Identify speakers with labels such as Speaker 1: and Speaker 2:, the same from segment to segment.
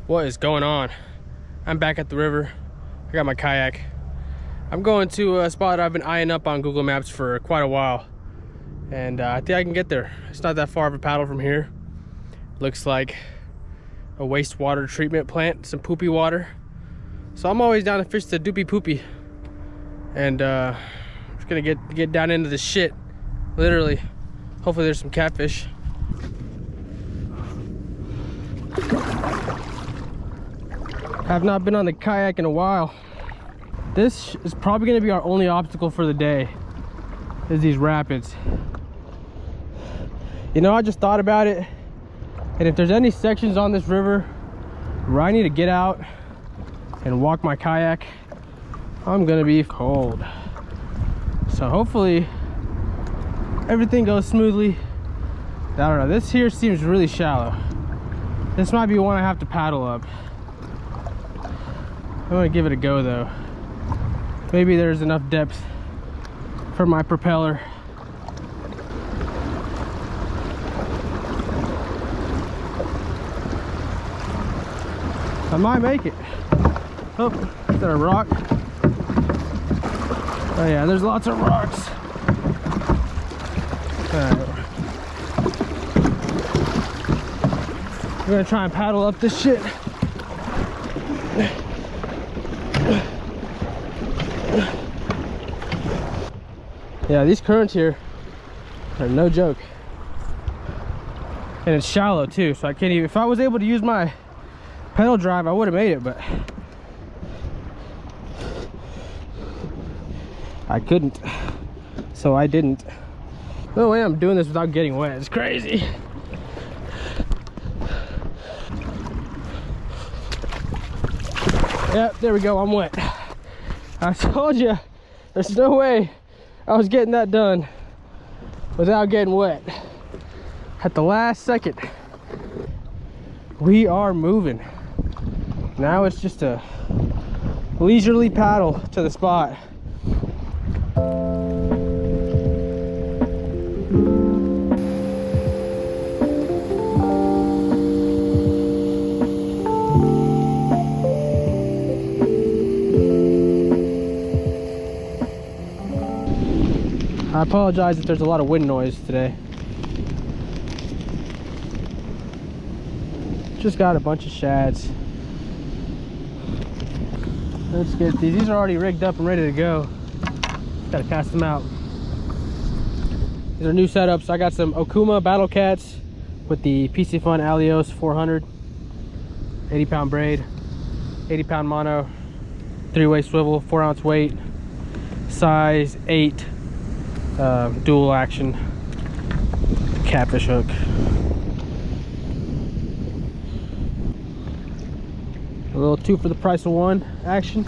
Speaker 1: What is going on? I'm back at the river. I got my kayak. I'm going to a spot I've been eyeing up on Google Maps for quite a while, and I think I can get there. It's not that far of a paddle from here. Looks like a wastewater treatment plant, some poopy water. So I'm always down to fish the doopy poopy, and just gonna get down into the shit, literally. Hopefully there's some catfish. Have not been on the kayak in a while. This is probably gonna be our only obstacle for the day, is these rapids. You know, I just thought about it, and if there's any sections on this river where I need to get out and walk my kayak, I'm gonna be cold. So hopefully everything goes smoothly. I don't know, this here seems really shallow. This might be one I have to paddle up. I'm gonna give it a go though. Maybe there's enough depth for my propeller. I might make it. Oh, is that a rock? Oh yeah, there's lots of rocks. Alright. We're gonna try and paddle up this shit. Yeah, these currents here are no joke. And it's shallow too, so I can't even, if I was able to use my pedal drive, I would have made it, but I couldn't, so I didn't. No way I'm doing this without getting wet. It's crazy. Yep, there we go, I'm wet. I told you, there's no way I was getting that done without getting wet. At the last second, we are moving. Now it's just a leisurely paddle to the spot. I apologize if there's a lot of wind noise today. Just got a bunch of shads. Let's get these. These are already rigged up and ready to go. Gotta cast them out. These are new setups. I got some Okuma Battle Cats with the PC Fun Alios 400, 80-pound braid, 80-pound mono, 3-way swivel, 4-ounce weight, size 8. Dual action catfish hook. A little 2 for the price of 1 action.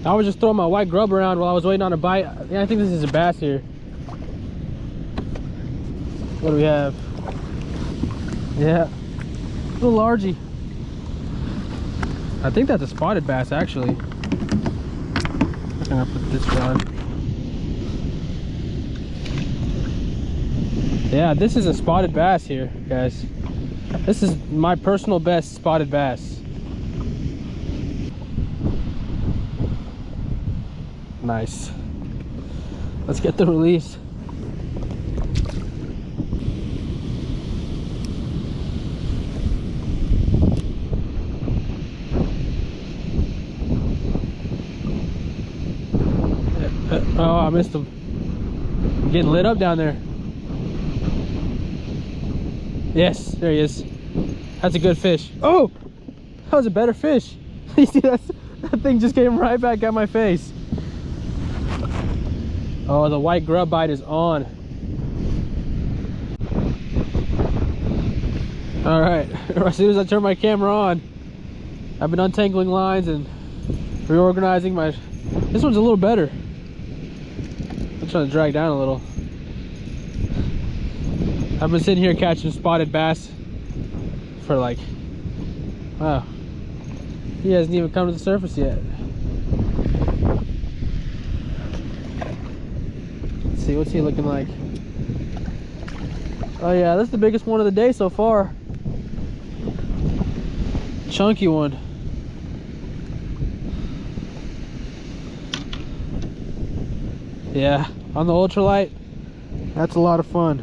Speaker 1: I was just throwing my white grub around while I was waiting on a bite. Yeah, I think this is a bass here. What do we have? Yeah, a little largy. I think that's a spotted bass, actually. I'm gonna put this down. Yeah, this is a spotted bass here, guys. This is my personal best spotted bass. Nice. Let's get the release. Oh, I missed him. I'm getting lit up down there. Yes, there he is. That's a good fish. Oh, that was a better fish. You see, that thing just came right back at my face. Oh, the white grub bite is on. All right, as soon as I turn my camera on, I've been untangling lines and reorganizing my... This one's a little better. I'm trying to drag down a little. I've been sitting here catching spotted bass for like, wow, he hasn't even come to the surface yet. see, what's he looking like? Oh yeah, this is the biggest one of the day so far. Chunky one. Yeah, on the ultralight, that's a lot of fun.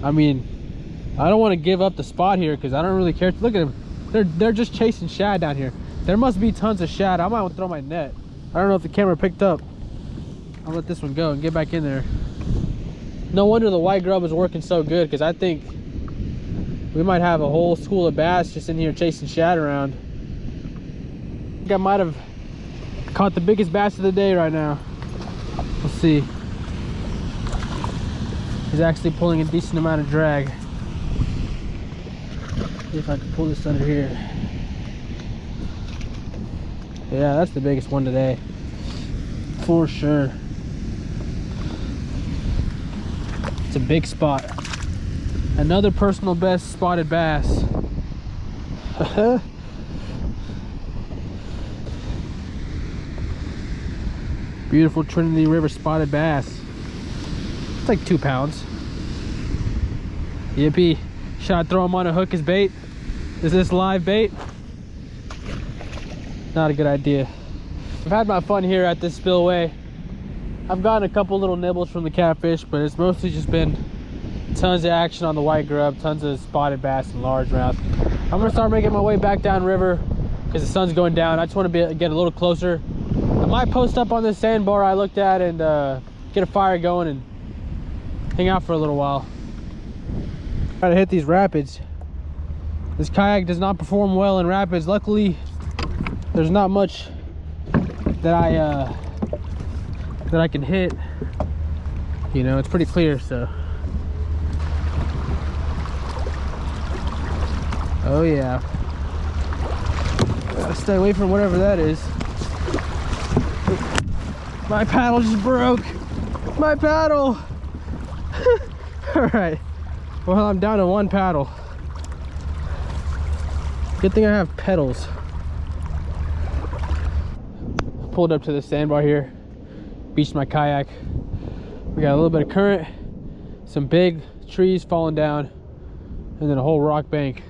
Speaker 1: I mean, I don't want to give up the spot here because I don't really care. Look at them. They're just chasing shad down here. There must be tons of shad. I might want to throw my net. I don't know if the camera picked up. I'll let this one go and get back in there. No wonder the white grub is working so good, because I think we might have a whole school of bass just in here chasing shad around. I think I might have caught the biggest bass of the day right now. Let's see. He's actually pulling a decent amount of drag. See if I can pull this under here. Yeah, that's the biggest one today, for sure. It's a big spot. Another personal best spotted bass. Beautiful Trinity River spotted bass. It's like 2 pounds. Yippee. Should I throw him on a hook as bait? Is this live bait? Not a good idea. I've had my fun here at this spillway. I've gotten a couple little nibbles from the catfish, but it's mostly just been tons of action on the white grub, tons of spotted bass and largemouth. I'm gonna start making my way back down river because the sun's going down. I just want to get a little closer. I might post up on this sandbar I looked at and get a fire going and hang out for a little while. Try to hit these rapids. This kayak does not perform well in rapids. Luckily, there's not much that I can hit. You know, it's pretty clear, so. Oh yeah. Gotta stay away from whatever that is. My paddle just broke. My paddle. All right. Well, I'm down to 1 paddle. Good thing I have pedals. Pulled up to the sandbar here. Beached my kayak. We got a little bit of current, some big trees falling down, and then a whole rock bank.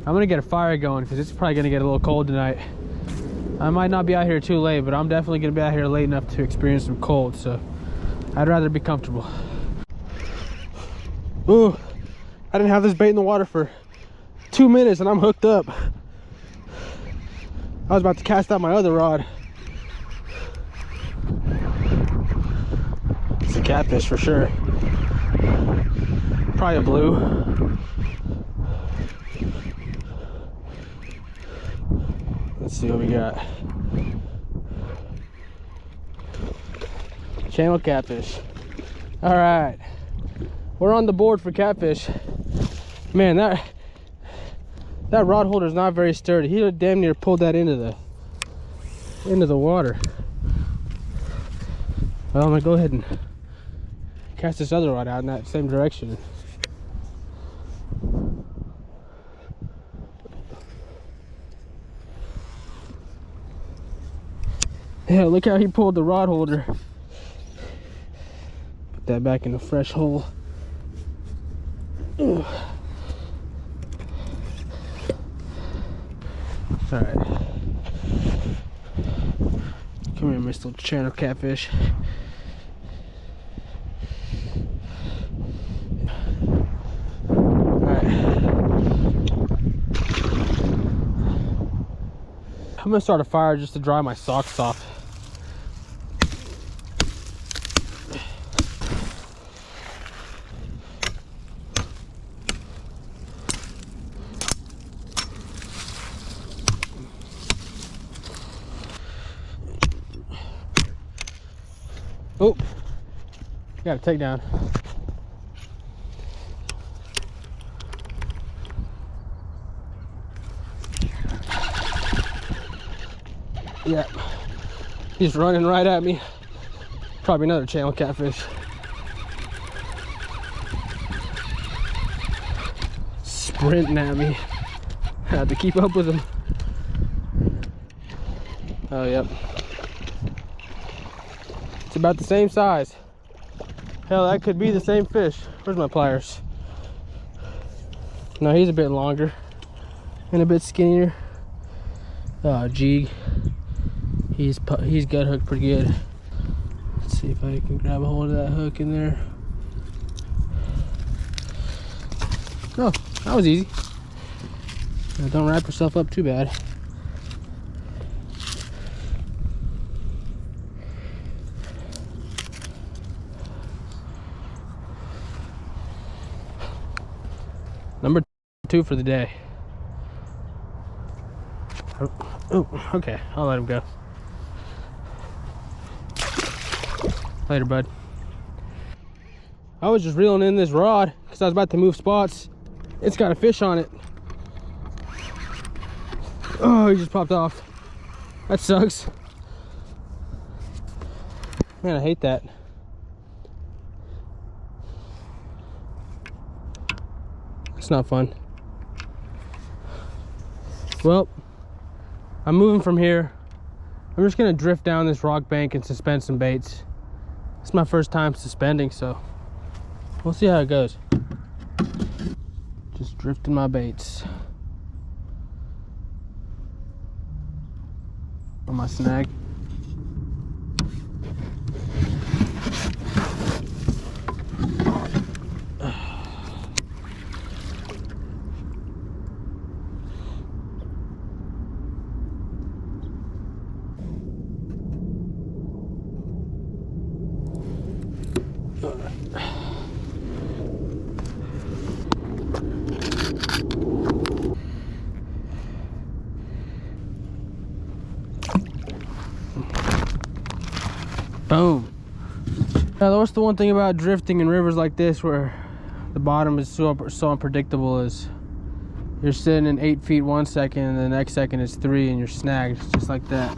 Speaker 1: I'm gonna get a fire going because it's probably gonna get a little cold tonight. I might not be out here too late, but I'm definitely gonna be out here late enough to experience some cold, so I'd rather be comfortable. Ooh, I didn't have this bait in the water for 2 minutes and I'm hooked up. I was about to cast out my other rod. It's a catfish for sure. Probably a blue. Let's see what we got. Channel catfish. All right, we're on the board for catfish. Man, that rod holder is not very sturdy. He damn near pulled that into the water. Well, I'm gonna go ahead and cast this other rod out in that same direction. Yeah, look how he pulled the rod holder. Put that back in the fresh hole. Ooh. All right. Come here, Mr. Little Channel catfish. All right. I'm gonna start a fire just to dry my socks off. Oh, got a takedown. Yeah, he's running right at me. Probably another channel catfish. Sprinting at me. Had to keep up with him. Oh, yep. It's about the same size. Hell, that could be the same fish. Where's my pliers? No, he's a bit longer and a bit skinnier. Oh, jig. He's gut hooked pretty good. Let's see if I can grab a hold of that hook in there. Oh, that was easy. Now, don't wrap yourself up too bad. Number 2 for the day. Oh, okay, I'll let him go. Later, bud. I was just reeling in this rod because I was about to move spots. It's got a fish on it. Oh, he just popped off. That sucks. Man, I hate that. It's not fun. Well, I'm moving from here. I'm just gonna drift down this rock bank and suspend some baits. It's my first time suspending, so we'll see how it goes. Just drifting my baits on my snag. Boom. Now, what's the one thing about drifting in rivers like this where the bottom is so unpredictable is you're sitting in 8 feet 1 second and the next second is 3 and you're snagged just like that.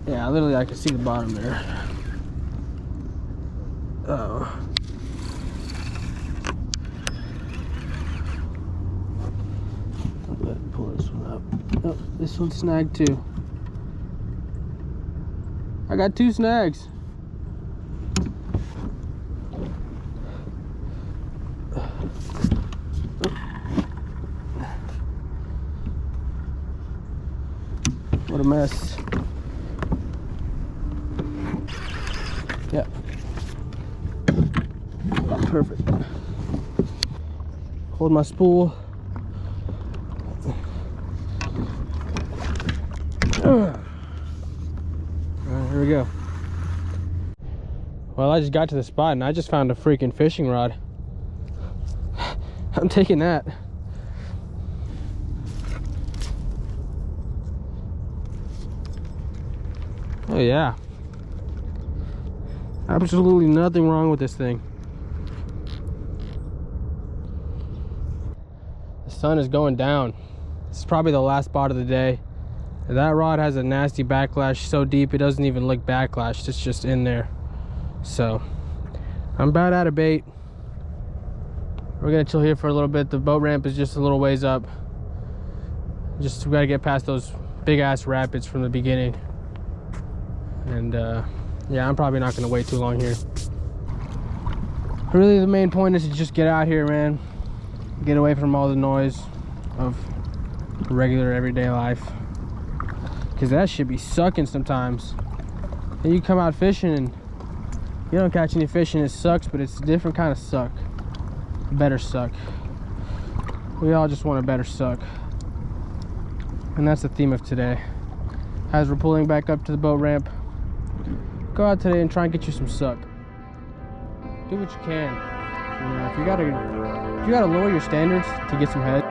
Speaker 1: Yeah, literally I can see the bottom there. Oh. Let's pull this one up. Oh, this one's snagged too. I got 2 snags. What a mess. Yeah. Perfect. Hold my spool. Alright, here we go. Well, I just got to the spot and I just found a freaking fishing rod. I'm taking that. Oh yeah. Absolutely nothing wrong with this thing. The sun is going down. This is probably the last spot of the day. That rod has a nasty backlash so deep it doesn't even look backlash. It's just in there. So I'm about out of bait. We're gonna chill here for a little bit. The boat ramp is just a little ways up. Just we gotta get past those big ass rapids from the beginning. And yeah, I'm probably not gonna wait too long here. Really, the main point is to just get out here, man. Get away from all the noise of regular everyday life. Cause that shit be sucking sometimes. And you come out fishing and you don't catch any fish and it sucks, but it's a different kind of suck. A better suck. We all just want a better suck. And that's the theme of today. As we're pulling back up to the boat ramp, go out today and try and get you some suck. Do what you can. You know, if you gotta lower your standards to get some head,